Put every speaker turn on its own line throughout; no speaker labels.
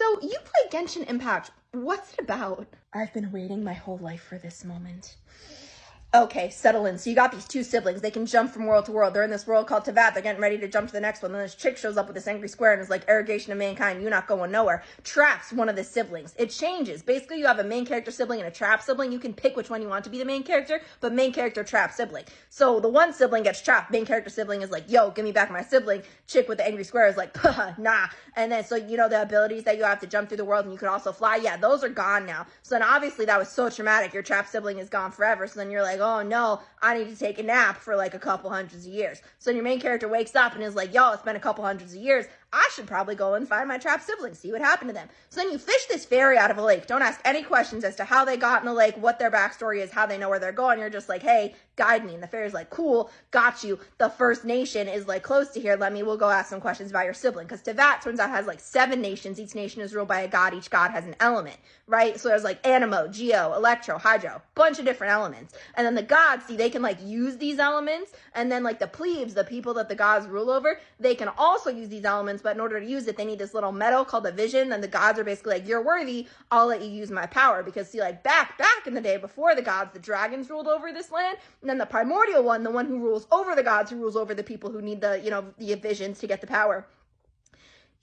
So you play Genshin Impact. What's it about? I've been waiting my whole life for this moment. Okay, settle in. So you got these two siblings. They can jump from world to world. They're in this world called Teyvat. They're getting ready to jump to the next one. Then this chick shows up with this angry square and is like, irrigation of mankind, you not going nowhere. Traps one of the siblings. It changes. Basically, you have a main character sibling and a trap sibling. You can pick which one you want to be the main character, but main character, trap sibling. So the one sibling gets trapped. Main character sibling is like, yo, give me back my sibling. Chick with the angry square is like, nah. And then, so, you know, the abilities that you have to jump through the world and you can also fly. Yeah, those are gone now. So then obviously that was so traumatic. Your trap sibling is gone forever. So then you're like, oh no, I need to take a nap for like a couple hundreds of years. So your main character wakes up and is like, yo, it's been a couple hundreds of years. I should probably go and find my trapped siblings, see what happened to them. So then you fish this fairy out of a lake. Don't ask any questions as to how they got in the lake, what their backstory is, how they know where they're going. You're just like, hey, guide me. And the fairy's like, cool, got you. The First Nation is like close to here. We'll go ask some questions about your sibling. Because Teyvat turns out has like 7 nations. Each nation is ruled by a god. Each god has an element, right? So there's like Anemo, Geo, Electro, Hydro, bunch of different elements. And then the gods, see, they can like use these elements. And then like the plebes, the people that the gods rule over, they can also use these elements. But in order to use it, they need this little medal called a vision. And the gods are basically like, you're worthy, I'll let you use my power. Because see, like back in the day before the gods, the dragons ruled over this land. And then the primordial one, the one who rules over the gods, who rules over the people who need the, you know, the visions to get the power.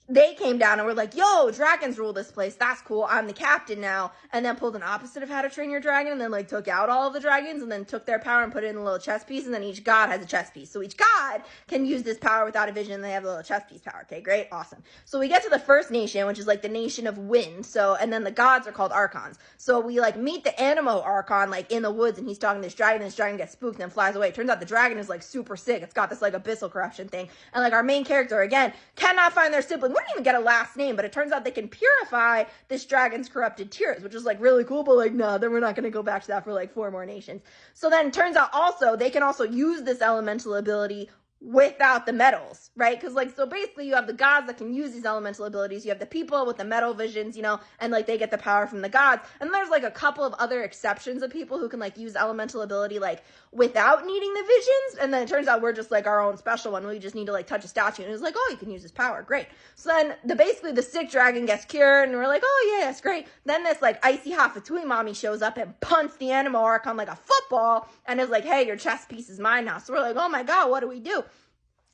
They came down and were like, yo, dragons rule this place. That's cool. I'm the captain now. And then pulled an opposite of How to Train Your Dragon and then like took out all of the dragons and then took their power and put it in a little chess piece. And then each god has a chess piece. So each god can use this power without a vision and they have a little chess piece power. Okay, great. Awesome. So we get to the First Nation, which is like the nation of wind. So, and then the gods are called archons. So we like meet the Anemo archon like in the woods and he's talking to this dragon and this dragon gets spooked and then flies away. It turns out the dragon is like super sick. It's got this like abyssal corruption thing. And like our main character, again, cannot find their sibling. We don't even get a last name, but it turns out they can purify this dragon's corrupted tears, which is like really cool, but like, no, then we're not going to go back to that for like 4 more nations. So then it turns out also they can also use this elemental ability without the metals, right? Because like, so basically you have the gods that can use these elemental abilities. You have the people with the metal visions, you know, and like they get the power from the gods. And there's like a couple of other exceptions of people who can like use elemental ability like without needing the visions. And then it turns out we're just like our own special one. We just need to like touch a statue and it's like, oh, you can use this power. Great. So then basically the sick dragon gets cured and we're like, oh yeah, that's great. Then this like icy hot Fatui mommy shows up and punts the Anemo archon like a football and is like, hey, your chess piece is mine now. So we're like, oh my God, what do we do?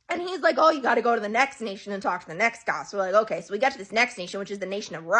And he's like, oh, you got to go to the next nation and talk to the next god. So we're like, okay. So we get to this next nation, which is the nation of Ra.